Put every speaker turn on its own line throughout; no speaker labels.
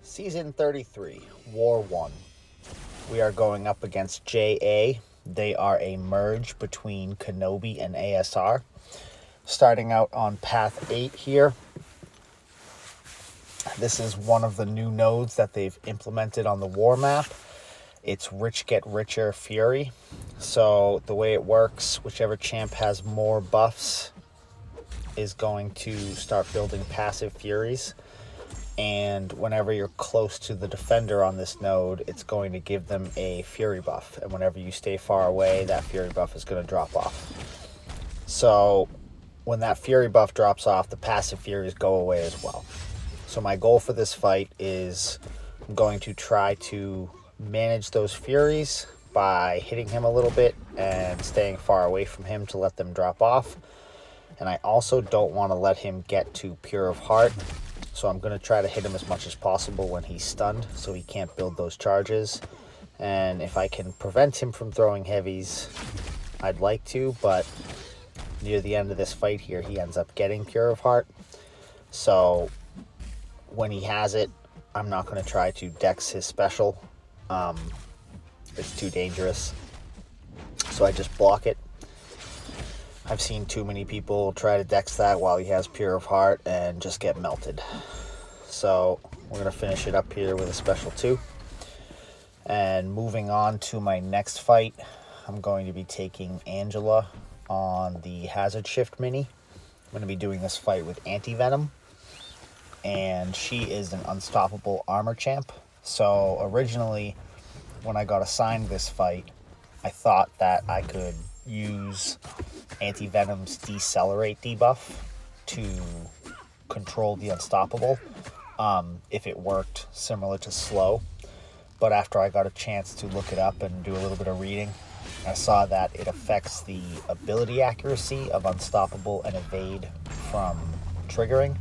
Season 33, War 1. We are going up against JA. They are a merge between Kenobi and ASR. Starting out on Path 8 here. This is one of the new nodes that they've implemented on the war map. It's Rich Get Richer Fury. So the way it works, whichever champ has more buffs is going to start building passive Furies. And whenever you're close to the defender on this node, it's going to give them a Fury buff. And whenever you stay far away, that Fury buff is going to drop off. So when that Fury buff drops off, the passive Furies go away as well. So my goal for this fight is I'm going to try to manage those Furies by hitting him a little bit and staying far away from him to let them drop off. And I also don't want to let him get to Pure of Heart. So I'm going to try to hit him as much as possible when he's stunned so he can't build those charges. And if I can prevent him from throwing heavies, I'd like to, but near the end of this fight here, he ends up getting Pure of Heart. So when he has it, I'm not going to try to dex his special. It's too dangerous. So I just block it. I've seen too many people try to dex that while he has Pure of Heart and just get melted. So we're going to finish it up here with a special 2. And moving on to my next fight, I'm going to be taking Angela on the Hazard Shift Mini. I'm going to be doing this fight with Anti-Venom. And she is an unstoppable armor champ. So originally, when I got assigned this fight, I thought that I could use Anti-Venom's Decelerate debuff to control the Unstoppable if it worked similar to Slow. But after I got a chance to look it up and do a little bit of reading, I saw that it affects the ability accuracy of Unstoppable and Evade from triggering.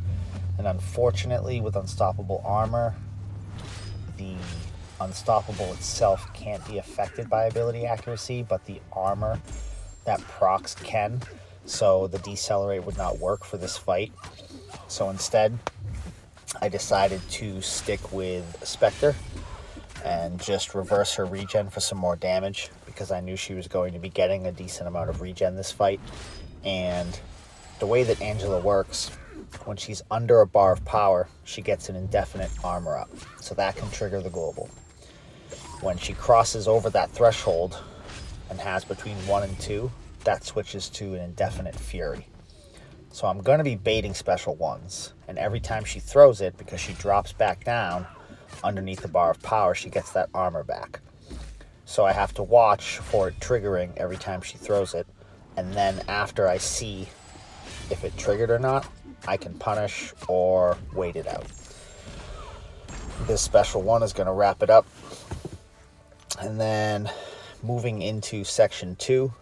And unfortunately, with Unstoppable Armor, the Unstoppable itself can't be affected by ability accuracy, but the armor that procs can. So the Decelerate would not work for this fight. So instead, I decided to stick with Spectre and just reverse her regen for some more damage because I knew she was going to be getting a decent amount of regen this fight. And the way that Angela works, when she's under a bar of power, she gets an indefinite armor up. So that can trigger the global. When she crosses over that threshold and has between 1 and 2, that switches to an indefinite Fury. So I'm going to be baiting special 1s. And every time she throws it, because she drops back down underneath the bar of power, she gets that armor back. So I have to watch for it triggering every time she throws it. And then after I see if it triggered or not, I can punish or wait it out. This special 1 is going to wrap it up. And then moving into section 2,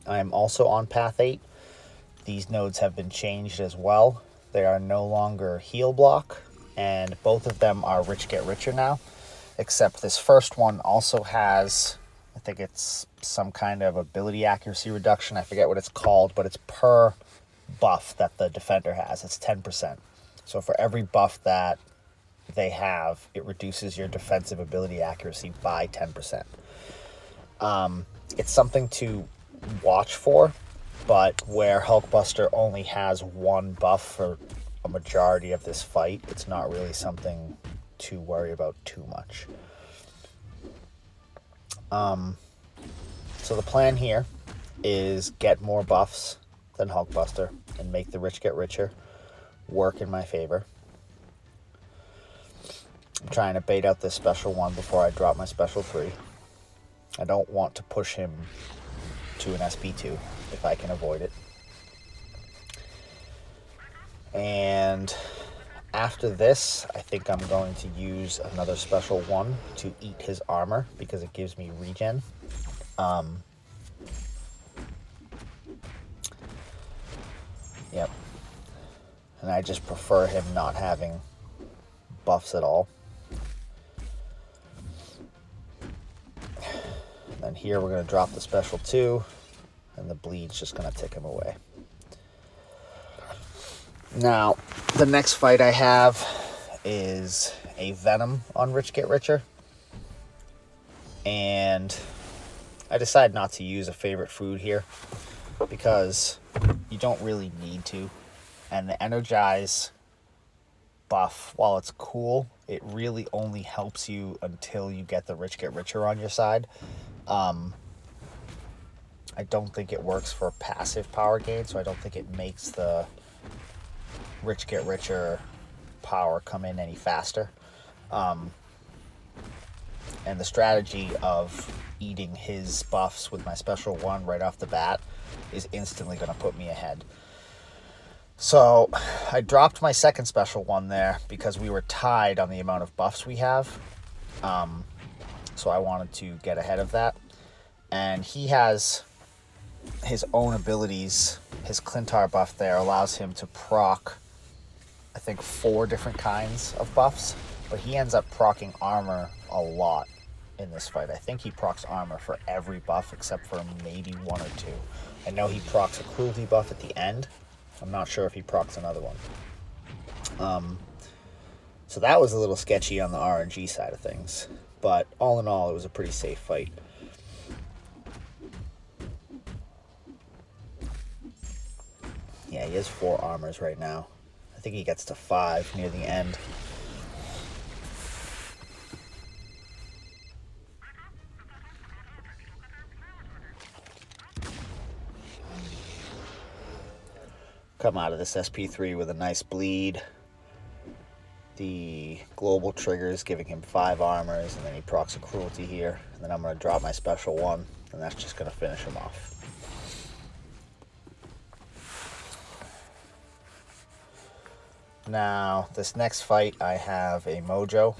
I am also on Path 8. These nodes have been changed as well. They are no longer heal block, and both of them are Rich Get Richer now, except this first one also has, I think it's some kind of ability accuracy reduction. I forget what it's called, but it's per buff that the defender has. It's 10%. So for every buff that they have, it reduces your defensive ability accuracy by 10%. It's something to watch for, but where Hulkbuster only has 1 buff for a majority of this fight, it's not really something to worry about too much. So the plan here is get more buffs than Hulkbuster and make the Rich Get Richer work in my favor. I'm trying to bait out this special 1 before I drop my special 3. I don't want to push him to an SP2 if I can avoid it. And after this, I think I'm going to use another special 1 to eat his armor because it gives me regen. Yep. And I just prefer him not having buffs at all. And here we're going to drop the special 2, and the bleed's just going to tick him away. Now, the next fight I have is a Venom on Rich Get Richer. And I decided not to use a favorite food here because you don't really need to. And the Energize buff, while it's cool, it really only helps you until you get the Rich Get Richer on your side. I don't think it works for passive power gain, so I don't think it makes the Rich Get Richer power come in any faster. And the strategy of eating his buffs with my special one right off the bat is instantly going to put me ahead. So I dropped my second special one there because we were tied on the amount of buffs we have. So I wanted to get ahead of that. And he has his own abilities. His Clintar buff there allows him to proc, I think, 4 different kinds of buffs. But he ends up procking armor a lot in this fight. I think he procs armor for every buff except for maybe 1 or 2. I know he procs a cruelty buff at the end. I'm not sure if he procs another one. So that was a little sketchy on the RNG side of things. But all in all, it was a pretty safe fight. Yeah, he has 4 armors right now. I think he gets to 5 near the end. Come out of this SP3 with a nice bleed. The global triggers giving him 5 armors, and then he procs a cruelty here. And then I'm going to drop my special one, and that's just going to finish him off. Now, this next fight, I have a Mojo.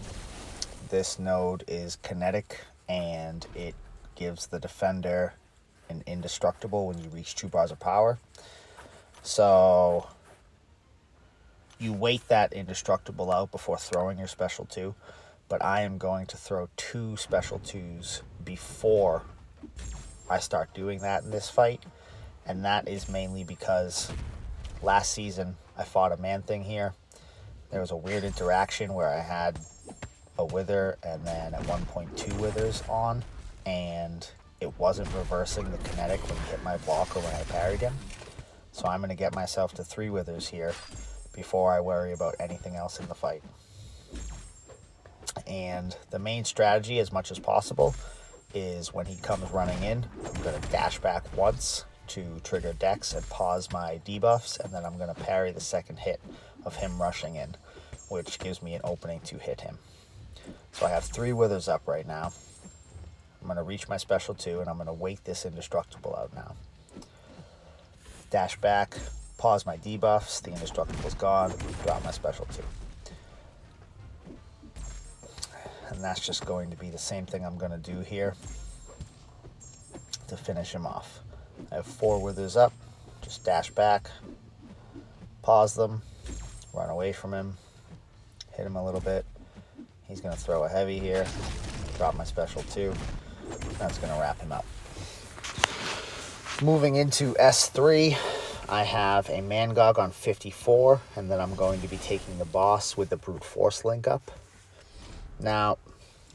This node is kinetic, and it gives the defender an indestructible when you reach 2 bars of power. So you wait that indestructible out before throwing your special 2, but I am going to throw 2 special 2s before I start doing that in this fight. And that is mainly because last season I fought a Man-Thing here. There was a weird interaction where I had a Wither and then at one point 2 Withers on, and it wasn't reversing the kinetic when he hit my block or when I parried him. So I'm going to get myself to 3 Withers here before I worry about anything else in the fight. And the main strategy, as much as possible, is when he comes running in, I'm going to dash back once to trigger Dex and pause my debuffs, and then I'm going to parry the second hit of him rushing in, which gives me an opening to hit him. So I have 3 Withers up right now. I'm going to reach my special 2, and I'm going to wait this indestructible out now. Dash back, pause my debuffs, the indestructible's gone, drop my special 2. And that's just going to be the same thing I'm going to do here to finish him off. I have 4 Withers up, just dash back, pause them, run away from him, hit him a little bit. He's going to throw a heavy here, drop my special 2. That's going to wrap him up. Moving into S3, I have a Mangog on 54, and then I'm going to be taking the boss with the Brute Force link up. Now,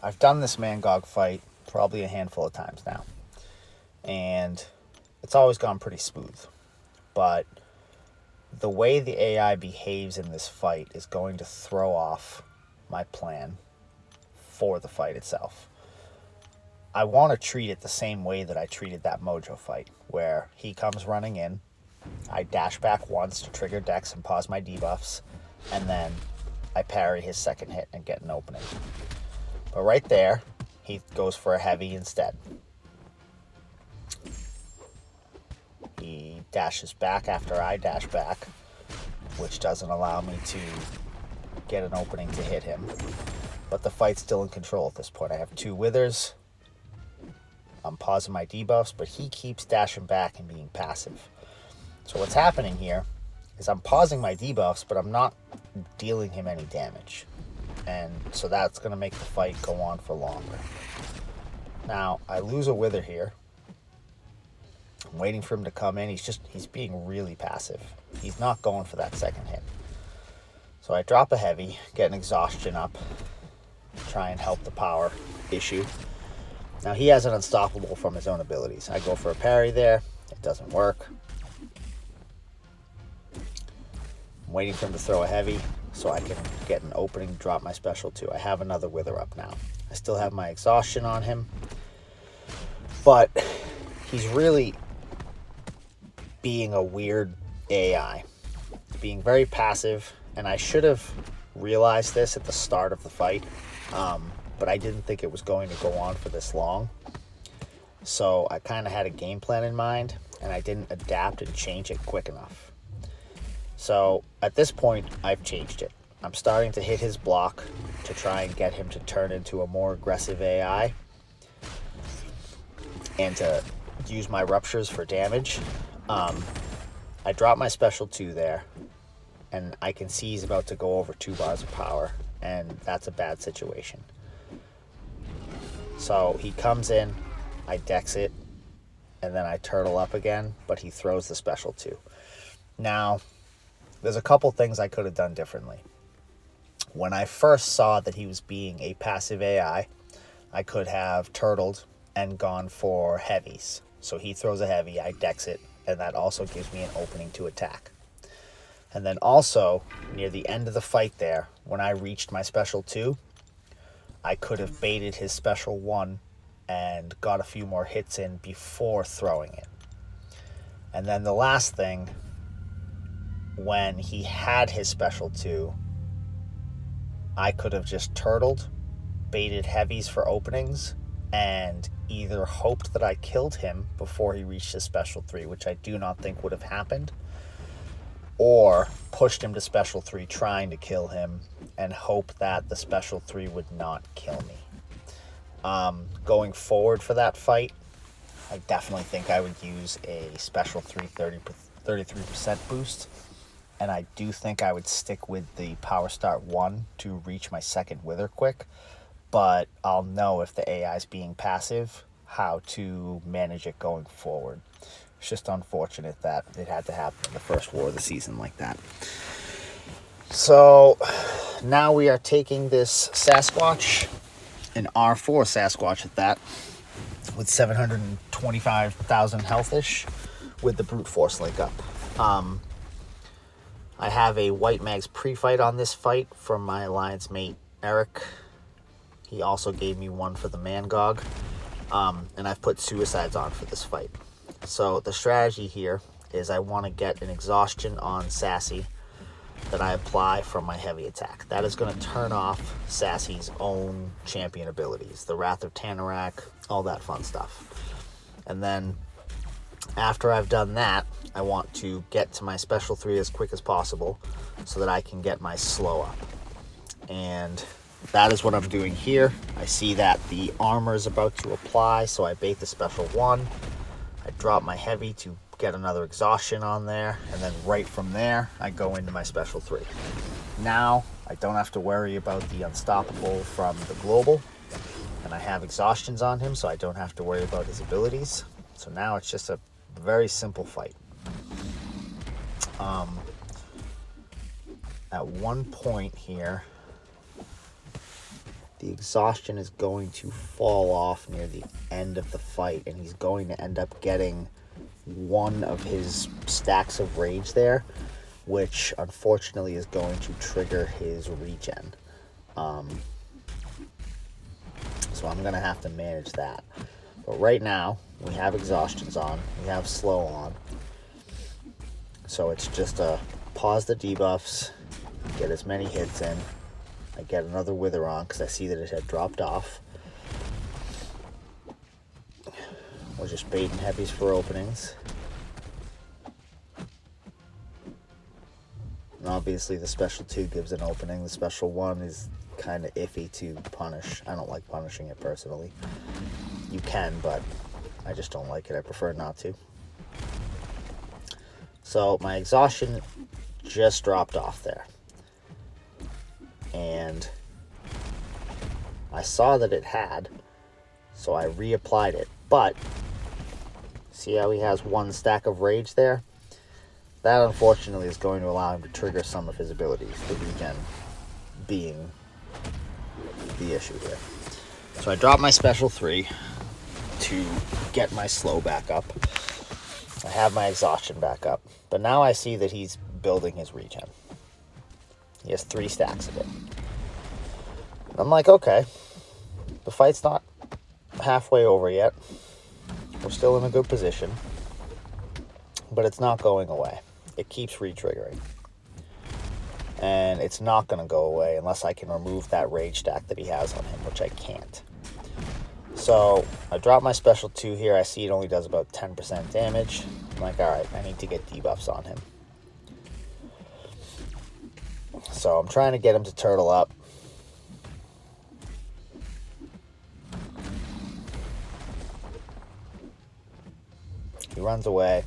I've done this Mangog fight probably a handful of times now, and it's always gone pretty smooth. But the way the AI behaves in this fight is going to throw off my plan for the fight itself. I want to treat it the same way that I treated that Mojo fight, where he comes running in, I dash back once to trigger Dex and pause my debuffs, and then I parry his second hit and get an opening. But right there, he goes for a heavy instead. He dashes back after I dash back, which doesn't allow me to get an opening to hit him. But the fight's still in control at this point. I have 2 Withers. I'm pausing my debuffs, but he keeps dashing back and being passive. So what's happening here is I'm pausing my debuffs, but I'm not dealing him any damage. And so that's going to make the fight go on for longer. Now, I lose a Wither here. I'm waiting for him to come in. He's being really passive. He's not going for that second hit. So I drop a heavy, get an exhaustion up, try and help the power issue. Now he has an unstoppable from his own abilities. I go for a parry there. It doesn't work. I'm waiting for him to throw a heavy so I can get an opening, drop my special 2. I have another Wither up now. I still have my exhaustion on him. But he's really being a weird AI. Being very passive. And I should have realized this at the start of the fight. But I didn't think it was going to go on for this long. So I kind of had a game plan in mind, and I didn't adapt and change it quick enough. So at this point, I've changed it. I'm starting to hit his block to try and get him to turn into a more aggressive AI and to use my ruptures for damage. I drop my special 2 there, and I can see he's about to go over 2 bars of power, and that's a bad situation. So he comes in, I dex it, and then I turtle up again, but he throws the special 2. Now, there's a couple things I could have done differently. When I first saw that he was being a passive AI, I could have turtled and gone for heavies. So he throws a heavy, I dex it, and that also gives me an opening to attack. And then also, near the end of the fight there, when I reached my special 2, I could have baited his special 1 and got a few more hits in before throwing it. And then the last thing, when he had his special 2, I could have just turtled, baited heavies for openings, and either hoped that I killed him before he reached his special 3, which I do not think would have happened, or pushed him to special 3 trying to kill him and hope that the special 3 would not kill me. Going forward for that fight, I definitely think I would use a special 3 33% boost, and I do think I would stick with the power start 1 to reach my second Wither quick, but I'll know if the AI is being passive, how to manage it going forward. It's just unfortunate that it had to happen in the first war of the season like that. So now we are taking this Sasquatch, an R4 Sasquatch at that, with 725,000 health-ish, with the brute force link up. I have a White Mags pre-fight on this fight from my alliance mate Eric. He also gave me one for the Mangog, and I've put suicides on for this fight. So the strategy here is I want to get an exhaustion on Sassy that I apply from my heavy attack. That is going to turn off Sassy's own champion abilities, the Wrath of Tanarak, all that fun stuff. And then after I've done that, I want to get to my special 3 as quick as possible so that I can get my slow up. And that is what I'm doing here. I see that the armor is about to apply, so I bait the special 1. I drop my heavy to get another exhaustion on there, and then right from there I go into my special 3. Now I don't have to worry about the unstoppable from the global, and I have exhaustions on him, so I don't have to worry about his abilities. So now it's just a very simple fight. At one point here, the exhaustion is going to fall off near the end of the fight, and he's going to end up getting one of his stacks of rage there, which unfortunately is going to trigger his regen. So I'm going to have to manage that. But right now, we have exhaustions on, we have slow on. So it's just a pause the debuffs, get as many hits in. I get another Wither on because I see that it had dropped off. We're just baiting heavies for openings. And obviously the special 2 gives an opening. The special 1 is kind of iffy to punish. I don't like punishing it personally. You can, but I just don't like it. I prefer not to. So my exhaustion just dropped off there. And I saw that it had, so I reapplied it. But see how he has one stack of rage there? that unfortunately is going to allow him to trigger some of his abilities, the regen being the issue here. So I dropped my special 3 to get my slow back up. I have my exhaustion back up, but now I see that he's building his regen. He has 3 stacks of it. I'm like, okay, the fight's not halfway over yet. We're still in a good position, but it's not going away. It keeps re-triggering. And it's not going to go away unless I can remove that rage stack that he has on him, which I can't. So I drop my special 2 here. I see it only does about 10% damage. I'm like, all right, I need to get debuffs on him. So I'm trying to get him to turtle up. He runs away.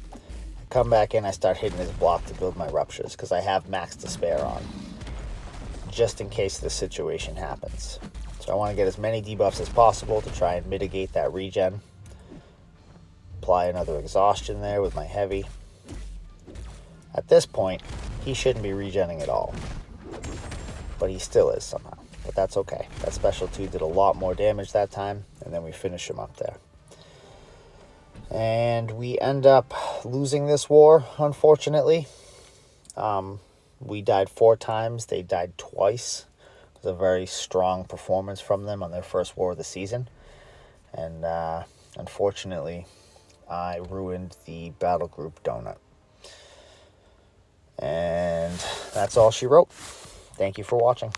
I come back in, I start hitting his block to build my ruptures because I have max to spare on, just in case this situation happens. So I want to get as many debuffs as possible to try and mitigate that regen. Apply another exhaustion there with my heavy. At this point, he shouldn't be regenning at all, but he still is somehow. But that's okay. That special 2 did a lot more damage that time, and then we finish him up there. And we end up losing this war, unfortunately. We died 4 times. They died twice. It was a very strong performance from them on their first war of the season. And unfortunately, I ruined the battle group donut. And that's all she wrote. Thank you for watching.